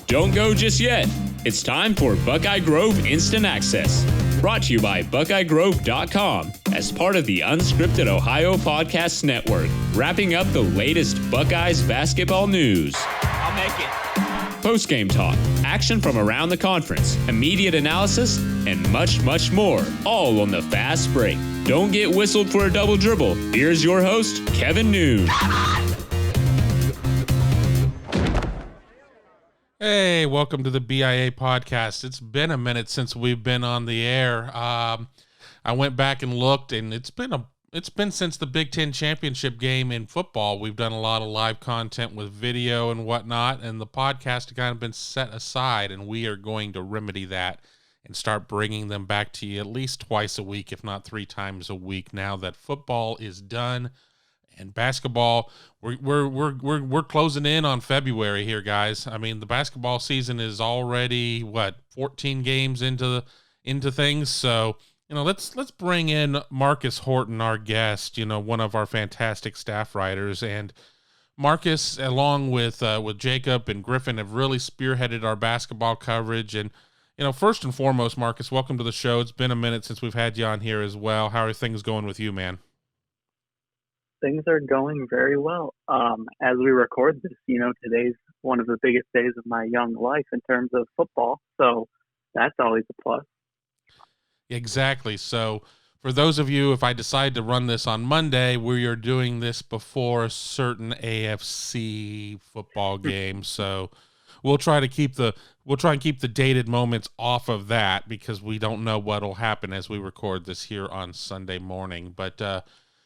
Don't go just yet. It's time for Buckeye Grove Instant Access. Brought to you by BuckeyeGrove.com as part of the Unscripted Ohio Podcast Network. Wrapping up the latest Buckeyes basketball news. I'll make it. Post-game talk, action from around the conference, immediate analysis, and much, much more, all on the fast break. Don't get whistled for a double dribble. Here's your host, Kevin Noon. Hey, welcome to the BIA podcast. It's been a minute since we've been on the air. I went back and looked, and it's been since the Big Ten championship game in football. We've done a lot of live content with video and whatnot, and the podcast has kind of been set aside, and we are going to remedy that and start bringing them back to you at least twice a week, if not 3 times a week, now that football is done. And basketball, we're closing in on February here, guys. I mean, the basketball season is already 14 games into things. So, let's bring in Marcus Horton, our guest. One of our fantastic staff writers, and Marcus, along with Jacob and Griffin, have really spearheaded our basketball coverage. And first and foremost, Marcus, welcome to the show. It's been a minute since we've had you on here as well. How are things going with you, man? Things are going very well. As we record this, today's one of the biggest days of my young life in terms of football. So that's always a plus. Exactly. So for those of you, if I decide to run this on Monday, we are doing this before a certain AFC football game. So we'll try and keep the dated moments off of that because we don't know what'll happen as we record this here on Sunday morning. But,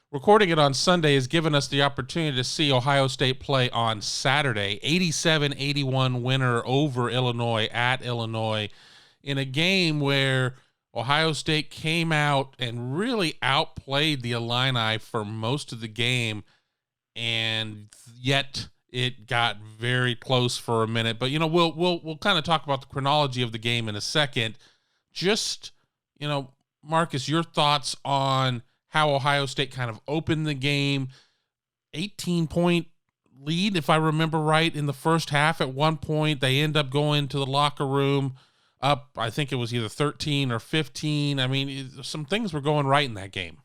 recording it on Sunday has given us the opportunity to see Ohio State play on Saturday. 87-81 winner over Illinois at Illinois in a game where Ohio State came out and really outplayed the Illini for most of the game, and yet it got very close for a minute. But we'll kind of talk about the chronology of the game in a second. Just Marcus, your thoughts on how Ohio State kind of opened the game. 18-point lead, if I remember right, in the first half. At one point, they end up going to the locker room up, I think it was either 13 or 15. I mean, some things were going right in that game.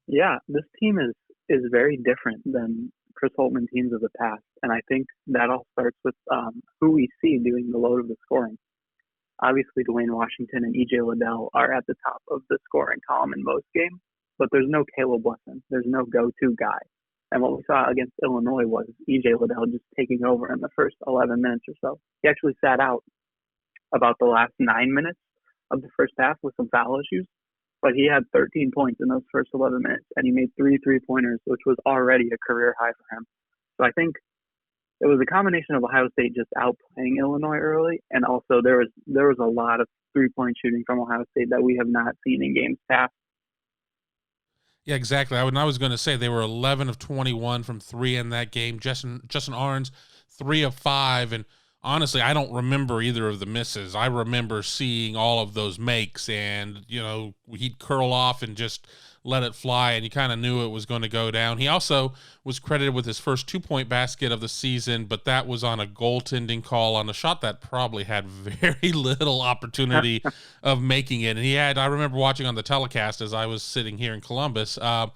Yeah, this team is very different than Chris Holtmann teams of the past, and I think that all starts with who we see doing the load of the scoring. Obviously, Dwayne Washington and EJ Liddell are at the top of the scoring column in most games, but there's no Caleb Wesson. There's no go-to guy. And what we saw against Illinois was EJ Liddell just taking over in the first 11 minutes or so. He actually sat out about the last 9 minutes of the first half with some foul issues, but he had 13 points in those first 11 minutes, and he made 3 3-pointers, which was already a career high for him. So I think it was a combination of Ohio State just outplaying Illinois early, and also there was a lot of 3-point shooting from Ohio State that we have not seen in games past. Yeah, exactly. I was going to say they were 11 of 21 from 3 in that game. Justin Ahrens, 3 of 5, and honestly, I don't remember either of the misses. I remember seeing all of those makes, and he'd curl off and just let it fly, and you kind of knew it was going to go down. He also was credited with his first 2-point basket of the season, but that was on a goaltending call on a shot that probably had very little opportunity of making it. And I remember watching on the telecast as I was sitting here in Columbus, a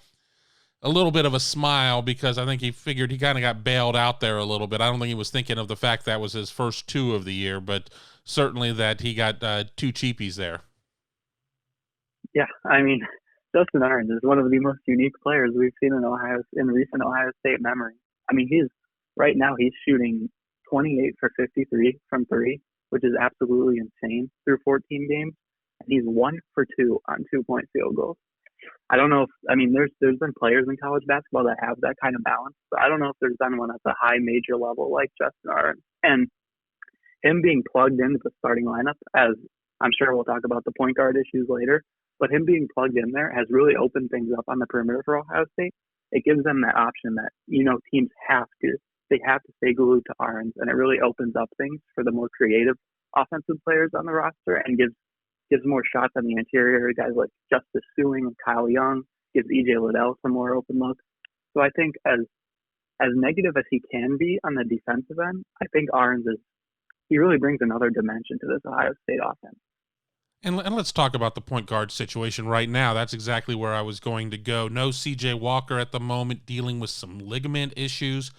little bit of a smile because I think he figured he kind of got bailed out there a little bit. I don't think he was thinking of the fact that was his first 2 of the year, but certainly that he got 2 cheapies there. Yeah, I mean, Justin Ahrens is one of the most unique players we've seen in recent Ohio State memory. I mean, he's shooting 28 for 53 from 3, which is absolutely insane through 14 games. And he's 1 for 2 on 2-point field goals. I don't know there's been players in college basketball that have that kind of balance, but I don't know if there's been one at the high major level like Justin Ahrens. And him being plugged into the starting lineup, as I'm sure we'll talk about the point guard issues later, but him being plugged in there has really opened things up on the perimeter for Ohio State. It gives them that option that, teams have to stay glued to Ahrens, and it really opens up things for the more creative offensive players on the roster and gives more shots on the interior. Guys like Justice Suing and Kyle Young, gives EJ Liddell some more open looks. So I think as as negative as he can be on the defensive end, I think Ahrens he really brings another dimension to this Ohio State offense. And let's talk about the point guard situation right now. That's exactly where I was going to go. No C.J. Walker at the moment, dealing with some ligament issues.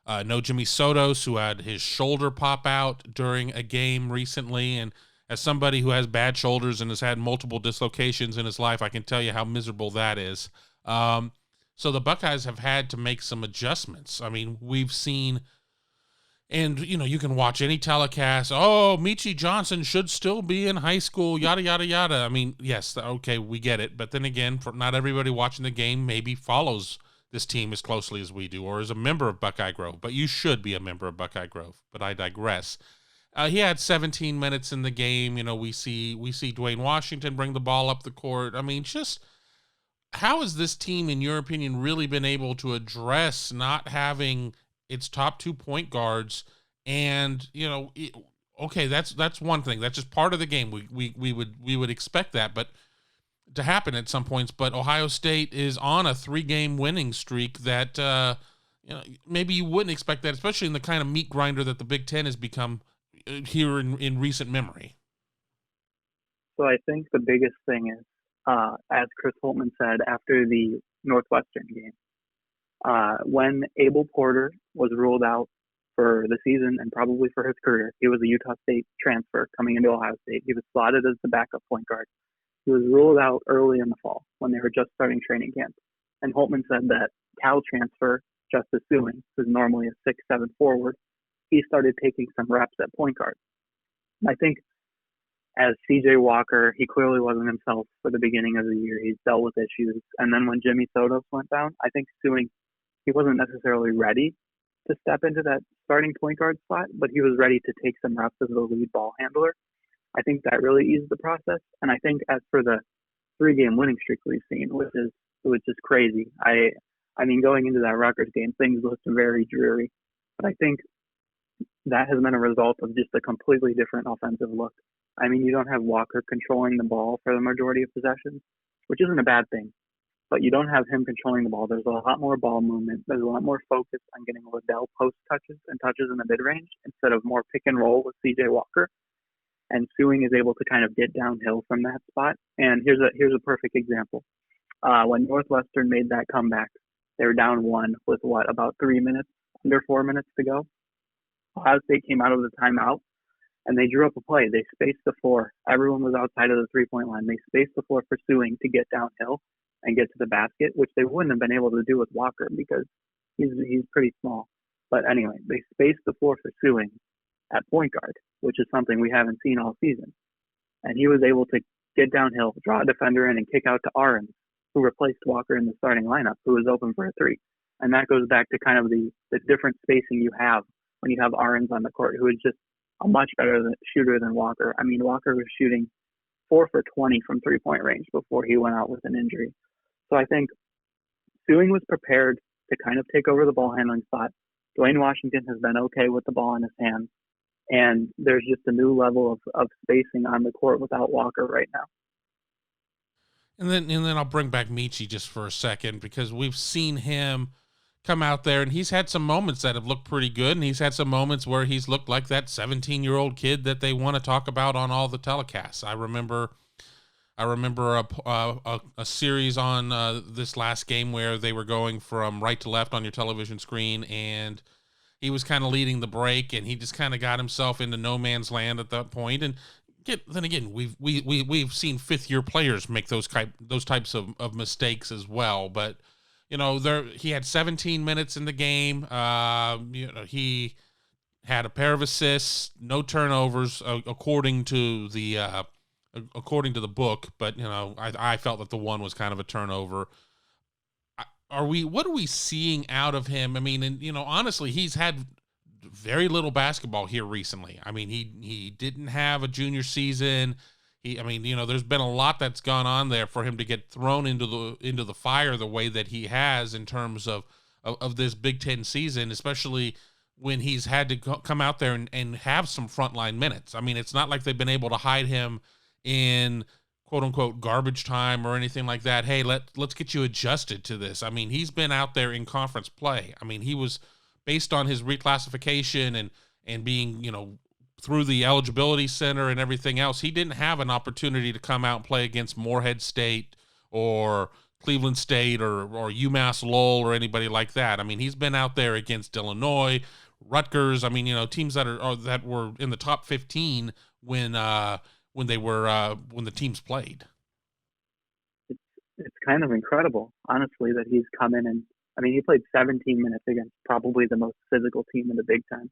No Jimmy Sotos, who had his shoulder pop out during a game recently. And as somebody who has bad shoulders and has had multiple dislocations in his life, I can tell you how miserable that is. So the Buckeyes have had to make some adjustments. I mean, we've seen, and, you can watch any telecast, Meechie Johnson should still be in high school, yada, yada, yada. I mean, yes, okay, we get it. But then again, not everybody watching the game maybe follows this team as closely as we do or is a member of Buckeye Grove. But you should be a member of Buckeye Grove. But I digress. He had 17 minutes in the game. We see Dwayne Washington bring the ball up the court. I mean, just how has this team, in your opinion, really been able to address not having its top 2 point guards? And okay, that's one thing. That's just part of the game. We would expect that, but to happen at some points. But Ohio State is on a 3-game winning streak that maybe you wouldn't expect that, especially in the kind of meat grinder that the Big Ten has become here in recent memory. So I think the biggest thing is, as Chris Holtmann said after the Northwestern game, when Abel Porter was ruled out for the season and probably for his career, he was a Utah State transfer coming into Ohio State. He was slotted as the backup point guard. He was ruled out early in the fall when they were just starting training camp. And Holtmann said that Cal transfer, Justice Suing, who's normally a 6'7" forward, he started taking some reps at point guard. I think as C.J. Walker, he clearly wasn't himself for the beginning of the year. He's dealt with issues. And then when Jimmy Sotos went down, I think Suing, he wasn't necessarily ready to step into that starting point guard spot, but he was ready to take some reps as the lead ball handler. I think that really eased the process. And I think as for the 3-game winning streak we've seen, which is crazy. I mean, going into that Rutgers game, things looked very dreary. But I think that has been a result of just a completely different offensive look. I mean, you don't have Walker controlling the ball for the majority of possessions, which isn't a bad thing. But you don't have him controlling the ball. There's a lot more ball movement. There's a lot more focus on getting Liddell post touches and touches in the mid-range instead of more pick and roll with C.J. Walker. And Suing is able to kind of get downhill from that spot. And here's a perfect example. When Northwestern made that comeback, they were down 1 with about 3 minutes, under 4 minutes to go. Ohio State came out of the timeout and they drew up a play. They spaced the floor. Everyone was outside of the 3-point line. They spaced the floor for Suing to get downhill and get to the basket, which they wouldn't have been able to do with Walker because he's pretty small. But anyway, they spaced the floor for Suing at point guard, which is something we haven't seen all season. And he was able to get downhill, draw a defender in, and kick out to Ahrens, who replaced Walker in the starting lineup, who was open for a 3. And that goes back to kind of the different spacing you have when you have Ahrens on the court, who is just a much better shooter than Walker. I mean, Walker was shooting 4 for 20 from 3-point range before he went out with an injury. So I think Suing was prepared to kind of take over the ball handling spot. Dwayne Washington has been okay with the ball in his hands. And there's just a new level of spacing on the court without Walker right now. And then I'll bring back Meechie just for a second, because we've seen him come out there and he's had some moments that have looked pretty good. And he's had some moments where he's looked like that 17-year-old kid that they want to talk about on all the telecasts. I remember a series on this last game where they were going from right to left on your television screen, and he was kind of leading the break, and he just kind of got himself into no man's land at that point. And then again, we've seen 5th-year players make those types of mistakes as well. But he had 17 minutes in the game. He had a pair of assists, no turnovers, according to the book. But I felt that the one was kind of a turnover. What are we seeing out of him? I mean, and honestly, he's had very little basketball here recently. I mean, he didn't have a junior season. There's been a lot that's gone on there for him to get thrown into the fire the way that he has in terms of this Big Ten season, especially when he's had to come out there and have some frontline minutes. I mean, it's not like they've been able to hide him in quote unquote garbage time or anything like that. Hey, let's get you adjusted to this. I mean, he's been out there in conference play. I mean, he was based on his reclassification and being, through the eligibility center and everything else, he didn't have an opportunity to come out and play against Morehead State or Cleveland State or UMass Lowell or anybody like that. I mean, he's been out there against Illinois, Rutgers. I mean, teams that were in the top 15 when the teams played. It's kind of incredible, honestly, that he's come in and, he played 17 minutes against probably the most physical team in the Big Ten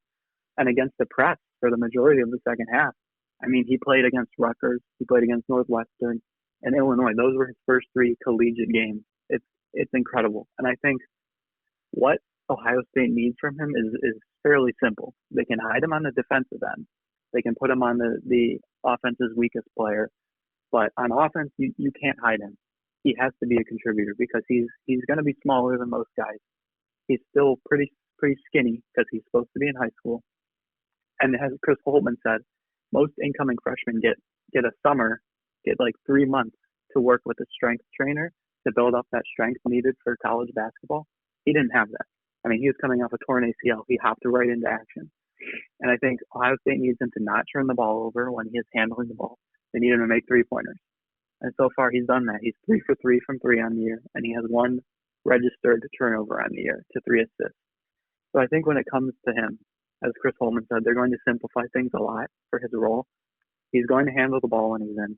and against the press for the majority of the second half. He played against Rutgers, he played against Northwestern and Illinois. Those were his first 3 collegiate games. It's incredible. And I think what Ohio State needs from him is fairly simple. They can hide him on the defensive end. They can put him on the offense's weakest player. But on offense, you can't hide him. He has to be a contributor because he's going to be smaller than most guys. He's still pretty skinny because he's supposed to be in high school. And as Chris Holtmann said, most incoming freshmen get a summer, get like 3 months to work with a strength trainer to build up that strength needed for college basketball. He didn't have that. He was coming off a torn ACL. He hopped right into action. And I think Ohio State needs him to not turn the ball over when he is handling the ball. They need him to make 3-pointers. And so far, he's done that. He's 3 for 3 from 3 on the year, and he has 1 registered turnover on the year to 3 assists. So I think when it comes to him, as Chris Holtmann said, they're going to simplify things a lot for his role. He's going to handle the ball when he's in.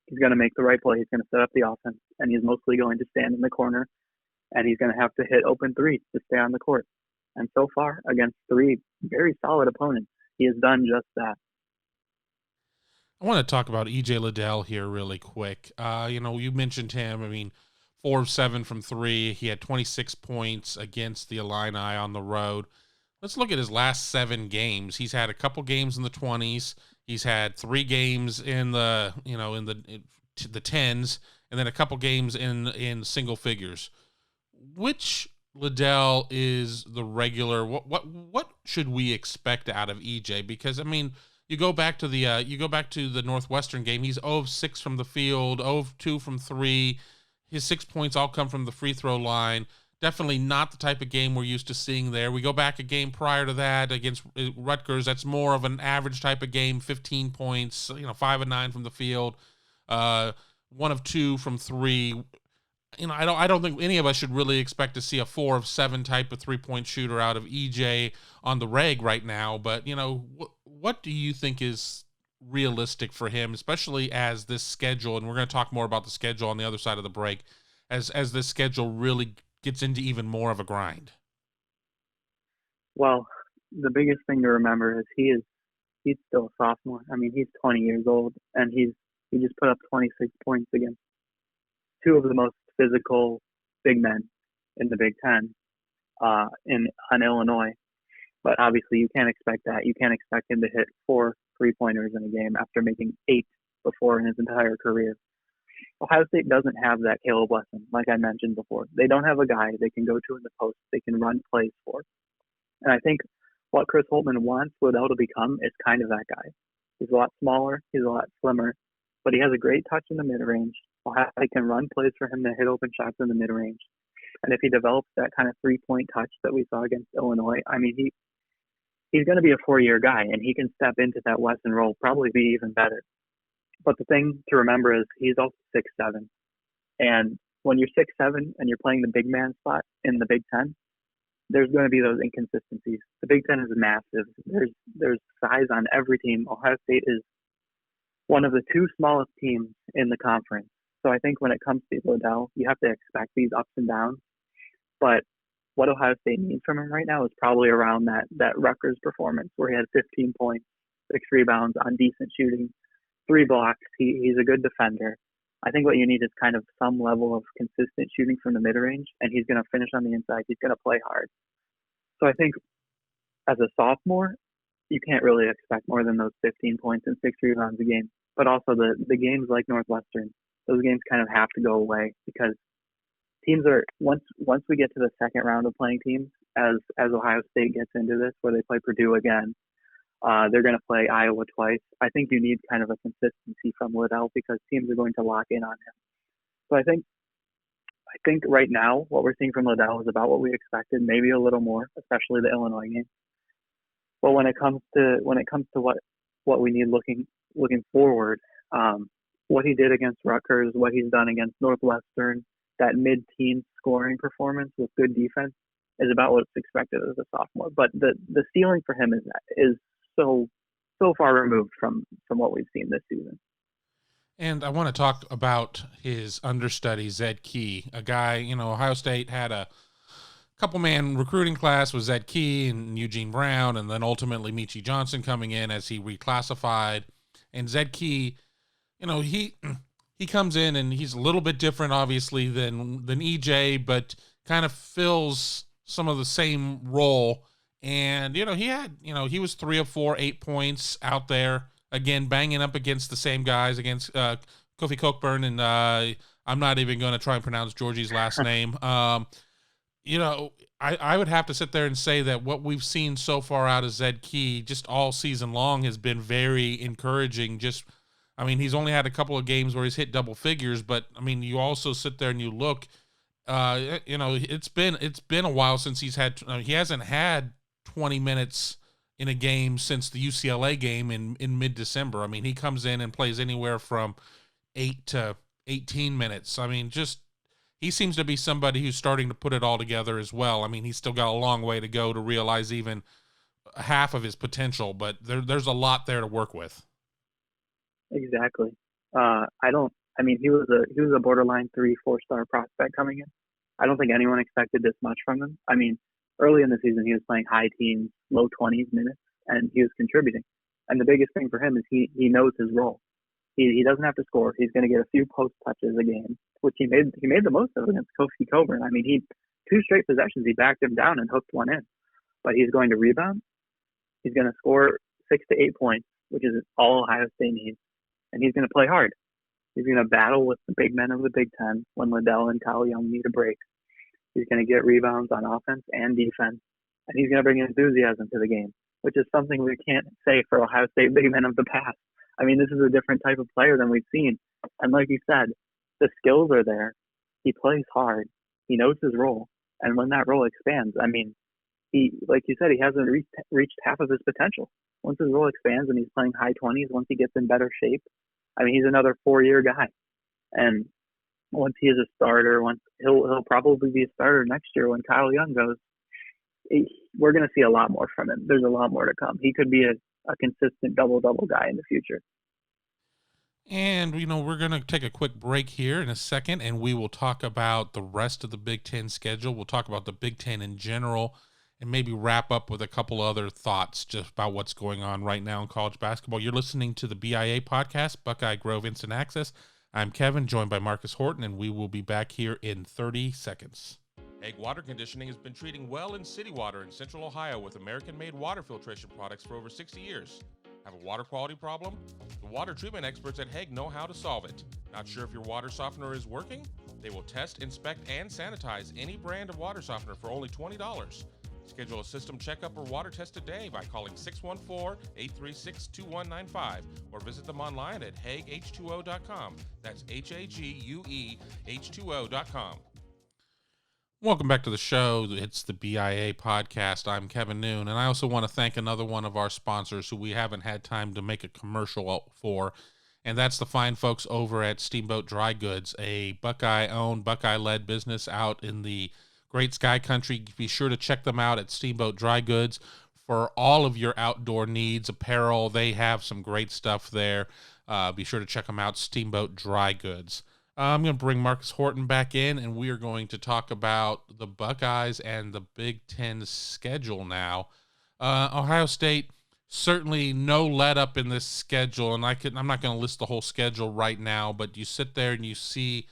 He's going to make the right play. He's going to set up the offense, and he's mostly going to stand in the corner, and he's going to have to hit open threes to stay on the court. And so far, against 3 very solid opponents, he has done just that. I want to talk about EJ Liddell here really quick. You mentioned him. 4 of 7 from 3. He had 26 points against the Illini on the road. Let's look at his last 7 games. He's had a couple games in the 20s. He's had 3 games in the 10s, and then a couple games in single figures. Which Liddell is the regular? What should we expect out of EJ? Because you go back to the Northwestern game. He's 0 of 6 from the field, 0 of 2 from 3. His 6 points all come from the free throw line. Definitely not the type of game we're used to seeing there. We go back a game prior to that against Rutgers. That's more of an average type of game, 15 points, 5 of 9 from the field, 1 of 2 from 3. I don't think any of us should really expect to see a 4 of 7 type of 3-point shooter out of EJ on the reg right now. But, what do you think is realistic for him, especially as this schedule, and we're going to talk more about the schedule on the other side of the break, as this schedule really gets into even more of a grind? Well, the biggest thing to remember is he's still a sophomore. He's 20 years old, and he just put up 26 points against 2 of the most physical big men in the Big Ten on Illinois. But obviously you can't expect that. You can't expect him to hit 4 3-pointers in a game after making 8 before in his entire career. Ohio State doesn't have that Caleb Wesson, like I mentioned before. They don't have a guy they can go to in the post they can run plays for. And I think what Chris Holtmann wants Liddell to become is kind of that guy. He's a lot smaller, he's a lot slimmer, but he has a great touch in the mid-range. Ohio State can run plays for him to hit open shots in the mid-range. And if he develops that kind of 3-point touch that we saw against Illinois, he's going to be a 4-year guy, and he can step into that Wesson role, probably be even better. But the thing to remember is he's also 6'7". And when you're 6'7" and you're playing the big man spot in the Big Ten, there's going to be those inconsistencies. The Big Ten is massive. There's size on every team. Ohio State is one of the 2 smallest teams in the conference. So I think when it comes to Liddell, you have to expect these ups and downs. But what Ohio State needs from him right now is probably around that Rutgers performance where he had 15 points, 6 rebounds on decent shooting, 3 blocks. He's a good defender. I think what you need is kind of some level of consistent shooting from the mid-range, and he's going to finish on the inside. He's going to play hard. So I think as a sophomore, you can't really expect more than those 15 points and 6 rebounds a game. But also the games like Northwestern, those games kind of have to go away because teams are once we get to the second round of playing teams, as Ohio State gets into this, where they play Purdue again, they're going to play Iowa twice. I think you need kind of a consistency from Liddell because teams are going to lock in on him. So I think think right now what we're seeing from Liddell is about what we expected, maybe a little more, especially the Illinois game. But when it comes to what we need looking forward, what he did against Rutgers, what he's done against Northwestern, that mid-teen scoring performance with good defense is about what's expected as a sophomore. But the ceiling for him is so far removed from what we've seen this season. And I want to talk about his understudy, Zed Key, a guy, Ohio State had a couple-man recruiting class with Zed Key and Eugene Brown, and then ultimately Michi Johnson coming in as he reclassified. And Zed Key, he comes in and he's a little bit different, obviously, than EJ, but kind of fills some of the same role. And, he was 3 of 4, 8 points out there. Again, banging up against the same guys, against Kofi Cockburn, and I'm not even going to try and pronounce Georgie's last name. I would have to sit there and say that what we've seen so far out of Zed Key just all season long has been very encouraging. He's only had a couple of games where he's hit double figures, but, you also sit there and you look, it's been a while since he hasn't had 20 minutes in a game since the UCLA game in mid-December. He comes in and plays anywhere from 8 to 18 minutes. He seems to be somebody who's starting to put it all together as well. He's still got a long way to go to realize even half of his potential, but there's a lot there to work with. Exactly. He was a borderline 3-4 star prospect coming in. I don't think anyone expected this much from him. Early in the season, he was playing high teens, low 20s minutes, and he was contributing. And the biggest thing for him is he knows his role. He doesn't have to score. He's going to get a few post touches a game, which he made the most of against Kofi Cockburn. 2 straight possessions, he backed him down and hooked one in. But he's going to rebound. He's going to score 6 to 8 points, which is all Ohio State needs. And he's going to play hard. He's going to battle with the big men of the Big Ten when Liddell and Kyle Young need a break. He's going to get rebounds on offense and defense, and he's going to bring enthusiasm to the game, which is something we can't say for Ohio State big men of the past. This is a different type of player than we've seen. And like you said, the skills are there. He plays hard. He knows his role. And when that role expands, he, like you said, he hasn't reached half of his potential. Once his role expands and he's playing high 20s, once he gets in better shape, he's another 4-year guy. And once he is a starter, he'll probably be a starter next year when Kyle Young goes. We're going to see a lot more from him. There's a lot more to come. He could be a consistent double-double guy in the future. And, we're going to take a quick break here in a second, and we will talk about the rest of the Big Ten schedule. We'll talk about the Big Ten in general and maybe wrap up with a couple other thoughts just about what's going on right now in college basketball. You're listening to the BIA podcast, Buckeye Grove Instant Access. I'm Kevin, joined by Marcus Horton, and we will be back here in 30 seconds. Hague Water Conditioning has been treating well in city water in Central Ohio with American-made water filtration products for over 60 years. Have a water quality problem? The water treatment experts at Hague know how to solve it. Not sure if your water softener is working? They will test, inspect, and sanitize any brand of water softener for only $20. Schedule a system checkup or water test today by calling 614-836-2195 or visit them online at HagueH2O.com. That's HAGUE H2O.com. Welcome back to the show. It's the BIA podcast. I'm Kevin Noon, and I also want to thank another one of our sponsors who we haven't had time to make a commercial for, and that's the fine folks over at Steamboat Dry Goods, a Buckeye-owned, Buckeye-led business out in the Great Sky Country. Be sure to check them out at Steamboat Dry Goods for all of your outdoor needs, apparel. They have some great stuff there. Be sure to check them out, Steamboat Dry Goods. I'm going to bring Marcus Horton back in, and we are going to talk about the Buckeyes and the Big Ten schedule now. Ohio State, certainly no let up in this schedule, and I'm not going to list the whole schedule right now, but you sit there and you see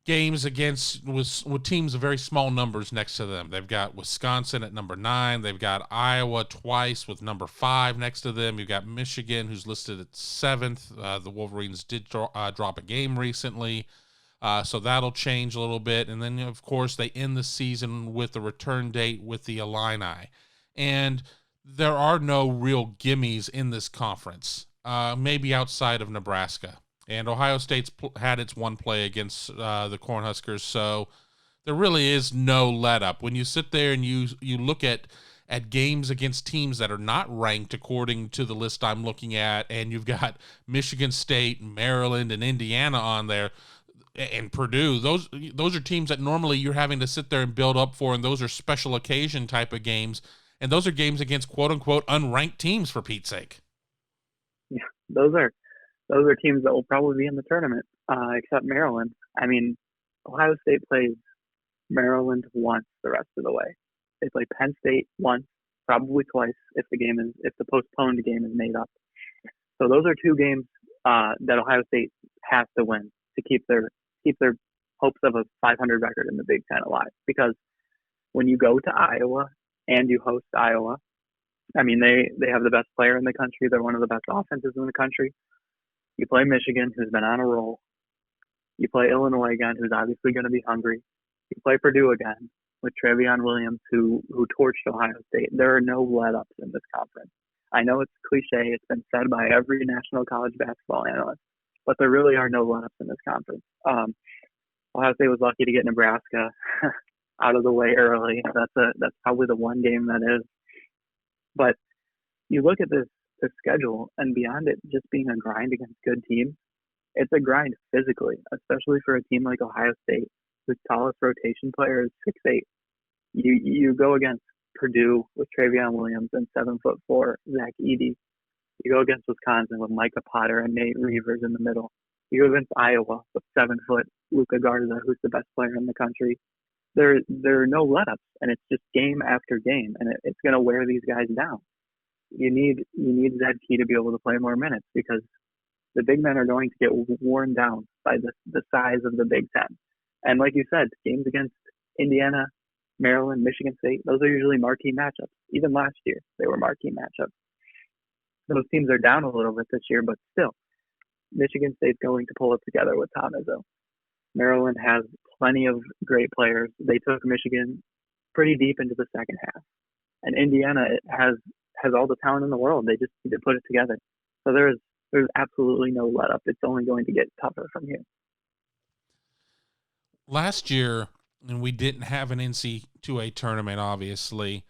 games with teams of very small numbers next to them. They've got Wisconsin at number 9. They've got Iowa twice with number 5 next to them. You've got Michigan, who's listed at 7th. The Wolverines did drop a game recently, so that'll change a little bit. And then, of course, they end the season with the return date with the Illini. And there are no real gimmies in this conference, maybe outside of Nebraska. And Ohio State's had its one play against the Cornhuskers, so there really is no let up. When you sit there and you look at games against teams that are not ranked according to the list I'm looking at, and you've got Michigan State, Maryland, and Indiana on there, and Purdue, those are teams that normally you're having to sit there and build up for, and those are special occasion type of games, and those are games against quote-unquote unranked teams, for Pete's sake. Yeah, those are teams that will probably be in the tournament, except Maryland. I mean, Ohio State plays Maryland once the rest of the way. They play Penn State once, probably twice if the postponed game is made up. So those are two games that Ohio State has to win to keep their hopes of a 500 record in the Big Ten alive. Because when you go to Iowa and you host Iowa, I mean they have the best player in the country. They're one of the best offenses in the country. You play Michigan, who's been on a roll. You play Illinois again, who's obviously going to be hungry. You play Purdue again with Trevion Williams, who torched Ohio State. There are no let-ups in this conference. I know it's cliche. It's been said by every national college basketball analyst, but there really are no let-ups in this conference. Ohio State was lucky to get Nebraska out of the way early. That's probably the one game that is. But you look at this schedule, and beyond it just being a grind against good teams, it's a grind physically, especially for a team like Ohio State, whose tallest rotation player is 6'8". You go against Purdue with Trevion Williams and 7'4" Zach Edey. You go against Wisconsin with Micah Potter and Nate Reavers in the middle. You go against Iowa with 7-foot Luka Garza, who's the best player in the country. There are no let-ups, and it's just game after game, and it's going to wear these guys down. You need Zed Key to be able to play more minutes, because the big men are going to get worn down by the size of the Big Ten. And like you said, games against Indiana, Maryland, Michigan State, those are usually marquee matchups. Even last year, they were marquee matchups. Those teams are down a little bit this year, but still, Michigan State's going to pull it together with Tom Izzo. Maryland has plenty of great players. They took Michigan pretty deep into the second half. And Indiana has all the talent in the world. They just need to put it together. So there's absolutely no let up. It's only going to get tougher from here. Last year, and we didn't have an NC2A tournament, obviously,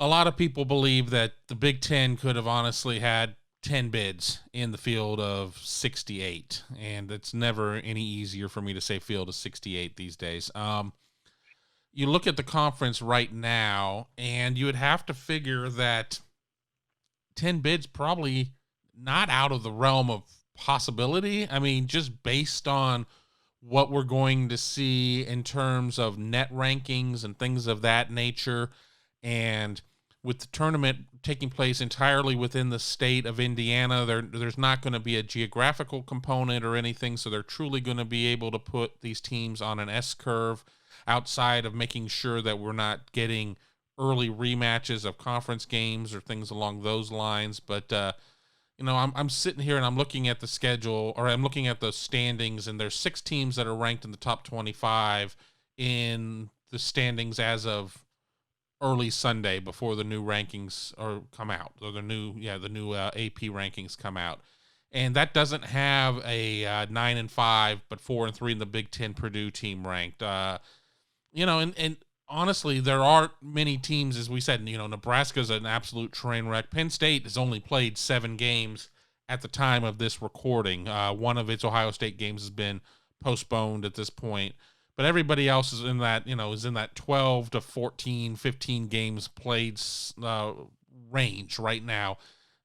a lot of people believe that the Big Ten could have honestly had 10 bids in the field of 68, and it's never any easier for me to say field of 68 these days. You look at the conference right now, and you would have to figure that 10 bids probably not out of the realm of possibility. I mean, just based on what we're going to see in terms of net rankings and things of that nature, and with the tournament taking place entirely within the state of Indiana, there's not going to be a geographical component or anything, so they're truly going to be able to put these teams on an S-curve outside of making sure that we're not getting early rematches of conference games or things along those lines. But, I'm sitting here and I'm looking at the schedule, or I'm looking at the standings, and there's 6 teams that are ranked in the top 25 in the standings as of early Sunday before the new rankings come out, or the new AP rankings come out. And that doesn't have a 9-5, but 4-3 in the Big Ten Purdue team ranked. And honestly, there aren't many teams, as we said. Nebraska's an absolute train wreck. Penn State has only played 7 games at the time of this recording. One of its Ohio State games has been postponed at this point. But everybody else is in that 12 to 14, 15 games played range right now.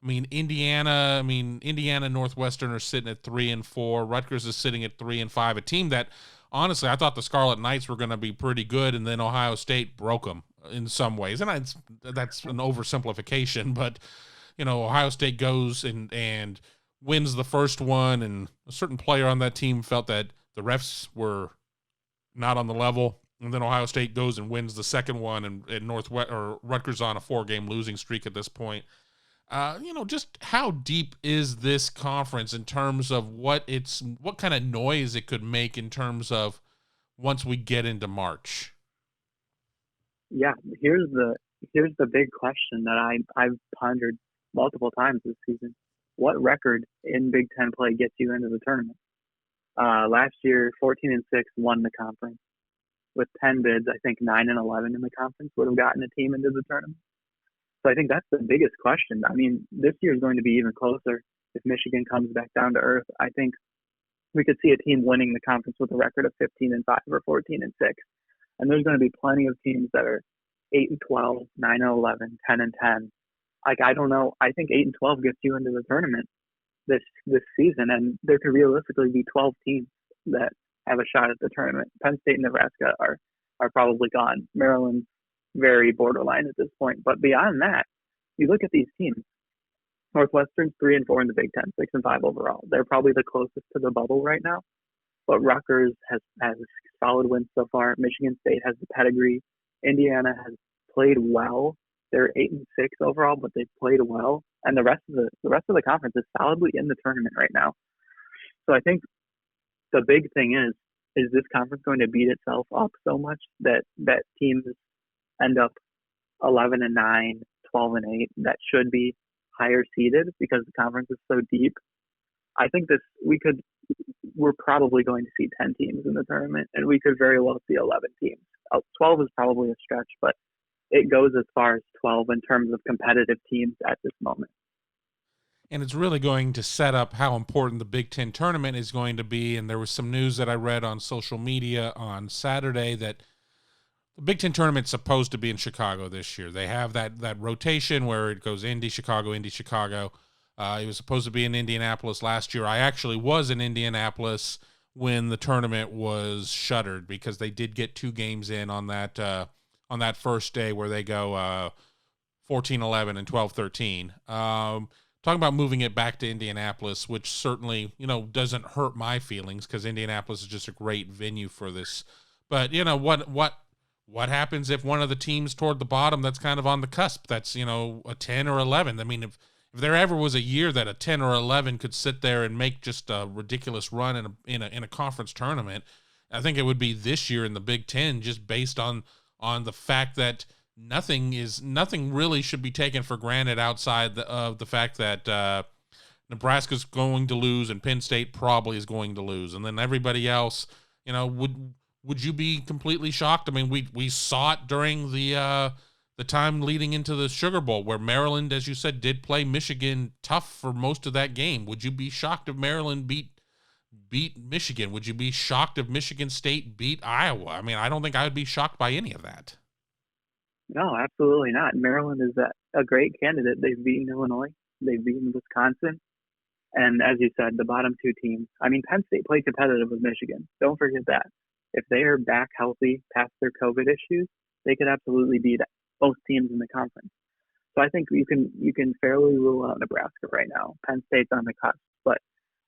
Indiana, Northwestern are sitting at 3-4. Rutgers is sitting at 3-5. A team that, honestly, I thought the Scarlet Knights were going to be pretty good, and then Ohio State broke them in some ways. And that's an oversimplification, but Ohio State goes and wins the first one, and a certain player on that team felt that the refs were not on the level, and then Ohio State goes and wins the second one, and Rutgers on a 4-game losing streak at this point. Just how deep is this conference in terms of what kind of noise it could make in terms of once we get into March? Yeah, here's the big question that I've pondered multiple times this season. what record in Big Ten play gets you into the tournament? Last year, 14-6 won the conference. With 10 bids, I think 9 and 11 in the conference would have gotten a team into the tournament. So I think that's the biggest question. I mean, this year is going to be even closer if Michigan comes back down to earth. I think we could see a team winning the conference with a record of 15-5 or 14-6. And there's going to be plenty of teams that are 8-12, 9-11, 10-10. Like, I don't know. I think 8-12 gets you into the tournament this season, and there could realistically be 12 teams that have a shot at the tournament. Penn State and Nebraska are probably gone. Maryland's very borderline at this point. But beyond that, you look at these teams. Northwestern's 3-4 in the Big Ten, 6-5 overall. They're probably the closest to the bubble right now. But Rutgers has solid wins so far. Michigan State has the pedigree. Indiana has played well. They're 8-6 overall, but they've played well. And the rest of the conference is solidly in the tournament right now. So I think the big thing is this conference going to beat itself up so much that teams end up 11-9, 12-8 that should be higher seeded because the conference is so deep. I think we're probably going to see 10 teams in the tournament, and we could very well see 11 teams. 12 is probably a stretch, but it goes as far as 12 in terms of competitive teams at this moment. And it's really going to set up how important the Big Ten tournament is going to be. And there was some news that I read on social media on Saturday that the Big Ten tournament's supposed to be in Chicago this year. They have that rotation where it goes Indy, Chicago, Indy, Chicago. It was supposed to be in Indianapolis last year. I actually was in Indianapolis when the tournament was shuttered because they did get 2 games in on that first day where they go 14-11 and 12-13. Talking about moving it back to Indianapolis, which certainly, doesn't hurt my feelings because Indianapolis is just a great venue for this. But, what happens if one of the teams toward the bottom that's kind of on the cusp, that's, a 10 or 11? I mean, if there ever was a year that a 10 or 11 could sit there and make just a ridiculous run in a conference tournament, I think it would be this year in the Big Ten, just based on the fact that nothing really should be taken for granted outside of the fact that Nebraska's going to lose and Penn State probably is going to lose, and then everybody else, would you be completely shocked? I mean, we saw it during the time leading into the Sugar Bowl where Maryland, as you said, did play Michigan tough for most of that game. Would you be shocked if Maryland beat Michigan? Would you be shocked if Michigan State beat Iowa? I mean, I don't think I would be shocked by any of that. No, absolutely not. Maryland is a great candidate. They've beaten Illinois. They've beaten Wisconsin. And as you said, the bottom 2 teams. I mean, Penn State played competitive with Michigan. Don't forget that. If they are back healthy past their COVID issues, they could absolutely beat both teams in the conference. So I think you can fairly rule out Nebraska right now. Penn State's on the cusp, but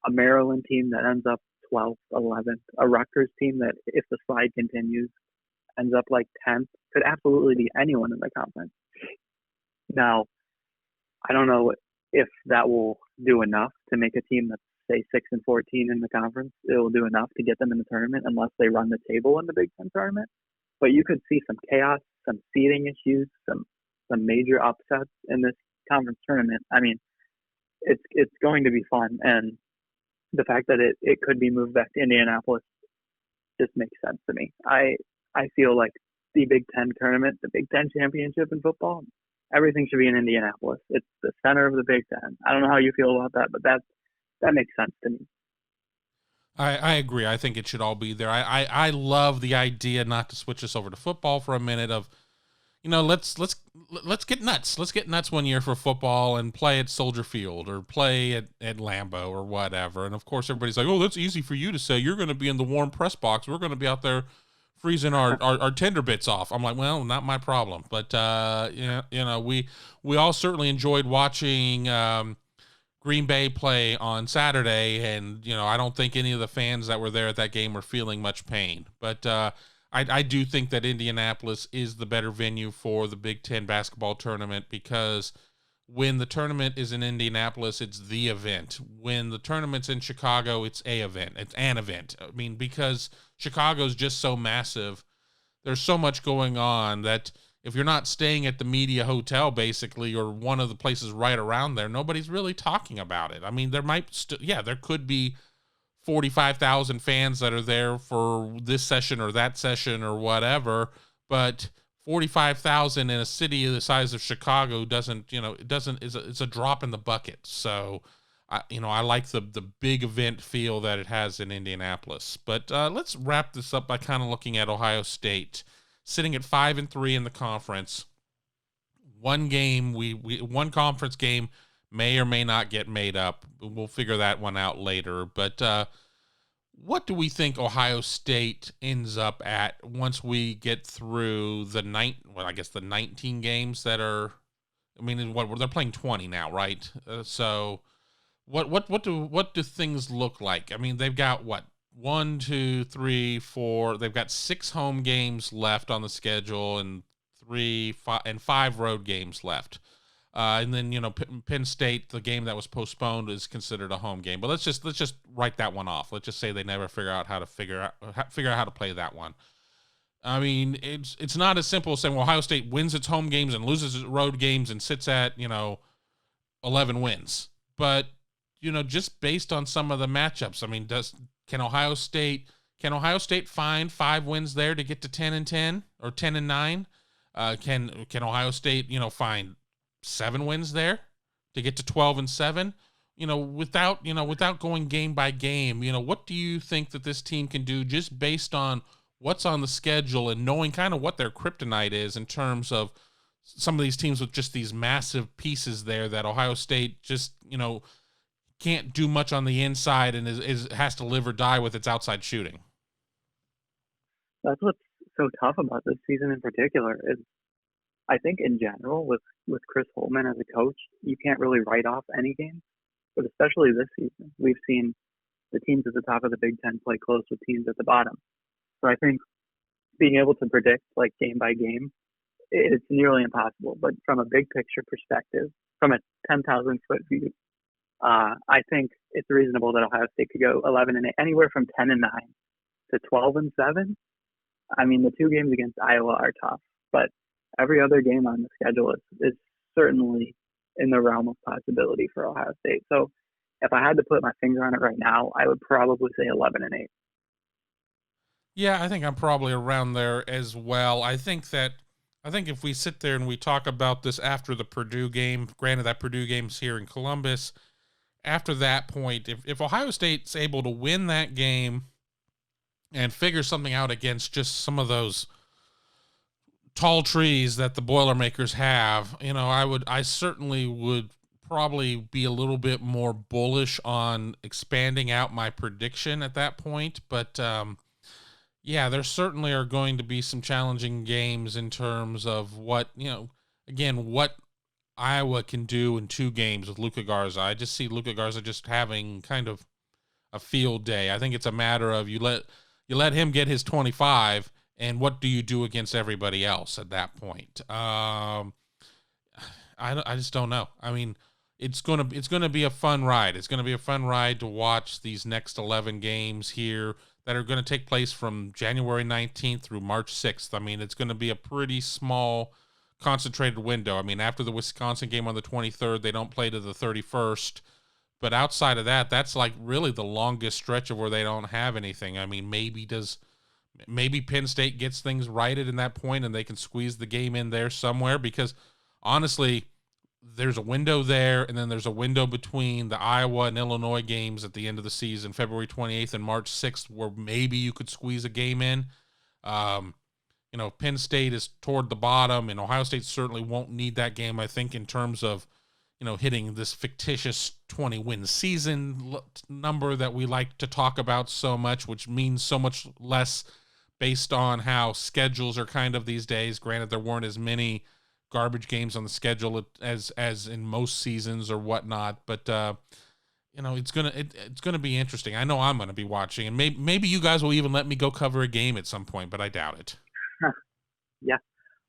a Maryland team that ends up 12th, 11th, a Rutgers team that, if the slide continues, ends up like 10th, could absolutely be anyone in the conference. Now, I don't know if that will do enough to make a team that's, say, 6-14 in the conference. It will do enough to get them in the tournament unless they run the table in the Big Ten tournament. But you could see some chaos, some seeding issues, some major upsets in this conference tournament. I mean, it's going to be fun, and the fact that it could be moved back to Indianapolis just makes sense to me. I feel like the Big Ten tournament, the Big Ten championship in football, everything should be in Indianapolis. It's the center of the Big Ten. I don't know how you feel about that, but that makes sense to me. I agree. I think it should all be there. I love the idea, not to switch us over to football for a minute, of, let's get nuts. Let's get nuts one year for football and play at Soldier Field or play at Lambeau or whatever. And of course, everybody's like, oh, that's easy for you to say. You're going to be in the warm press box. We're going to be out there freezing our tender bits off. I'm like, well, not my problem. But, we all certainly enjoyed watching Green Bay play on Saturday, and I don't think any of the fans that were there at that game were feeling much pain. But I do think that Indianapolis is the better venue for the Big Ten basketball tournament, because when the tournament is in Indianapolis, it's the event. When the tournament's in Chicago, it's an event. I mean, because Chicago's just so massive, there's so much going on that if you're not staying at the media hotel, basically, or one of the places right around there, nobody's really talking about it. I mean, there might there could be 45,000 fans that are there for this session or that session or whatever, but 45,000 in a city the size of Chicago it's a drop in the bucket. So, I like the big event feel that it has in Indianapolis. But let's wrap this up by kind of looking at Ohio State, sitting at 5-3 in the conference. One game, one conference game may or may not get made up. We'll figure that one out later. But what do we think Ohio State ends up at once we get through the 19 games that are? I mean, they're playing 20 now, right? So, what do things look like? I mean, they've got 1, 2, 3, 4. They've got 6 home games left on the schedule and 5 road games left. And then, Penn State, the game that was postponed, is considered a home game. But let's just write that one off. Let's just say they never figure out how to play that one. I mean, it's not as simple as saying, well, Ohio State wins its home games and loses its road games and sits at 11 wins. But just based on some of the matchups, I mean, can Ohio State find 5 wins there to get to 10-10 or 10-9? Can Ohio State find 7 wins there to get to 12-7, without going game by game? What do you think that this team can do just based on what's on the schedule and knowing kind of what their kryptonite is in terms of some of these teams with just these massive pieces there that Ohio State just, can't do much on the inside and has to live or die with its outside shooting? That's what's so tough about this season in particular is I think in general with Chris Holtmann as a coach, you can't really write off any game, but especially this season, we've seen the teams at the top of the Big Ten play close with teams at the bottom. So I think being able to predict game by game, it's nearly impossible. But from a big picture perspective, from a 10,000 foot view, I think it's reasonable that Ohio State could go 11-8, anywhere from 10-9 to 12-7. I mean, the 2 games against Iowa are tough, but every other game on the schedule is certainly in the realm of possibility for Ohio State. So if I had to put my finger on it right now, I would probably say 11-8. Yeah, I think I'm probably around there as well. I think if we sit there and we talk about this after the Purdue game, granted that Purdue game's here in Columbus, after that point, if Ohio State's able to win that game and figure something out against just some of those tall trees that the Boilermakers have, I certainly would probably be a little bit more bullish on expanding out my prediction at that point. But there certainly are going to be some challenging games in terms of what Iowa can do in 2 games with Luka Garza. I just see Luka Garza just having kind of a field day. I think it's a matter of you let him get his 25, and what do you do against everybody else at that point? I just don't know. I mean, it's gonna be a fun ride. It's gonna be a fun ride to watch these next 11 games here that are going to take place from January 19th through March 6th. I mean, it's going to be a pretty small, concentrated window. I mean, after the Wisconsin game on the 23rd, they don't play to the 31st. But outside of that, that's really the longest stretch of where they don't have anything. I mean, maybe Penn State gets things righted in that point and they can squeeze the game in there somewhere, because honestly, there's a window there, and then there's a window between the Iowa and Illinois games at the end of the season, February 28th and March 6th, where maybe you could squeeze a game in. Penn State is toward the bottom, and Ohio State certainly won't need that game, I think, in terms of, hitting this fictitious 20-win season number that we like to talk about so much, which means so much less based on how schedules are kind of these days. Granted, there weren't as many garbage games on the schedule as in most seasons or whatnot, but it's gonna be interesting. I know I'm gonna be watching, and maybe you guys will even let me go cover a game at some point, but I doubt it. Yeah,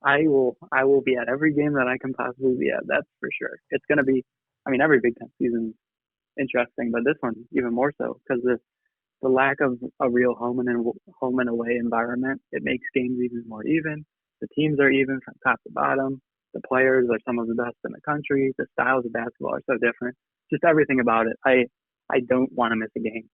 I will be at every game that I can possibly be at. That's for sure. It's gonna be. I mean, every Big Ten season is interesting, but this one even more so, because the lack of a real home and away environment, it makes games even more even. The teams are even from top to bottom. The players are some of the best in the country. The styles of basketball are so different. Just everything about it. I don't want to miss a game.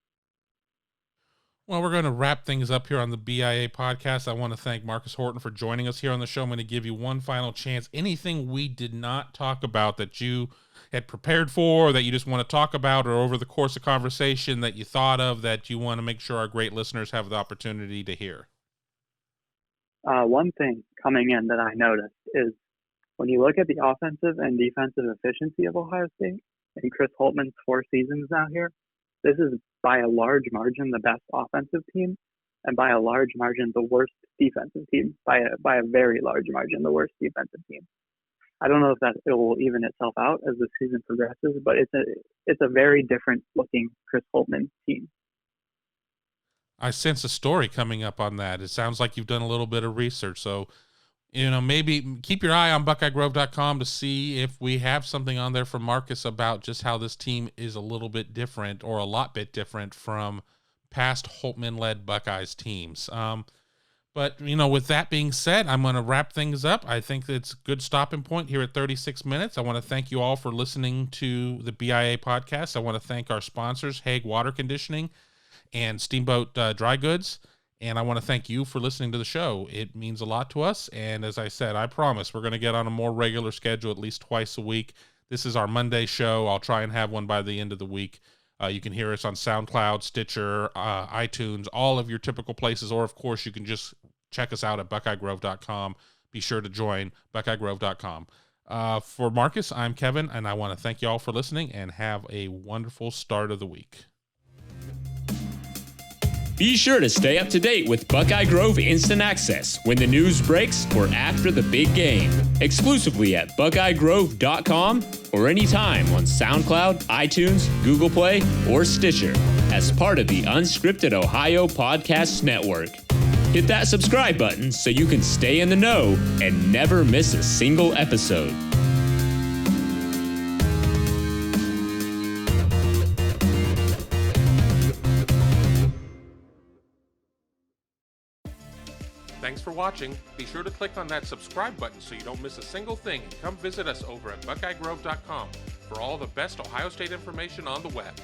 Well, we're going to wrap things up here on the BIA podcast. I want to thank Marcus Horton for joining us here on the show. I'm going to give you one final chance. Anything we did not talk about that you had prepared for, or that you just want to talk about, or over the course of conversation that you thought of that you want to make sure our great listeners have the opportunity to hear? One thing coming in that I noticed is when you look at the offensive and defensive efficiency of Ohio State in Chris Holtmann's 4 seasons now here, this is by a large margin the best offensive team, and by a large margin the worst defensive team. By a very large margin, the worst defensive team. I don't know if that it will even itself out as the season progresses, but it's a very different looking Chris Holtmann team. I sense a story coming up on that. It sounds like you've done a little bit of research. So, maybe keep your eye on BuckeyeGrove.com to see if we have something on there from Marcus about just how this team is a little bit different, or a lot bit different from past Holtmann-led Buckeyes teams. But with that being said, I'm going to wrap things up. I think it's a good stopping point here at 36 minutes. I want to thank you all for listening to the BIA podcast. I want to thank our sponsors, Hague Water Conditioning and Steamboat Dry Goods. And I want to thank you for listening to the show. It means a lot to us. And as I said, I promise we're going to get on a more regular schedule, at least twice a week. This is our Monday show. I'll try and have one by the end of the week. You can hear us on SoundCloud, Stitcher, iTunes, all of your typical places. Or, of course, you can just check us out at BuckeyeGrove.com. Be sure to join BuckeyeGrove.com. For Marcus, I'm Kevin, and I want to thank you all for listening, and have a wonderful start of the week. Be sure to stay up to date with Buckeye Grove Instant Access when the news breaks or after the big game, exclusively at BuckeyeGrove.com or anytime on SoundCloud, iTunes, Google Play, or Stitcher as part of the Unscripted Ohio Podcast Network. Hit that subscribe button so you can stay in the know and never miss a single episode. Thanks for watching. Be sure to click on that subscribe button so you don't miss a single thing, and come visit us over at BuckeyeGrove.com for all the best Ohio State information on the web.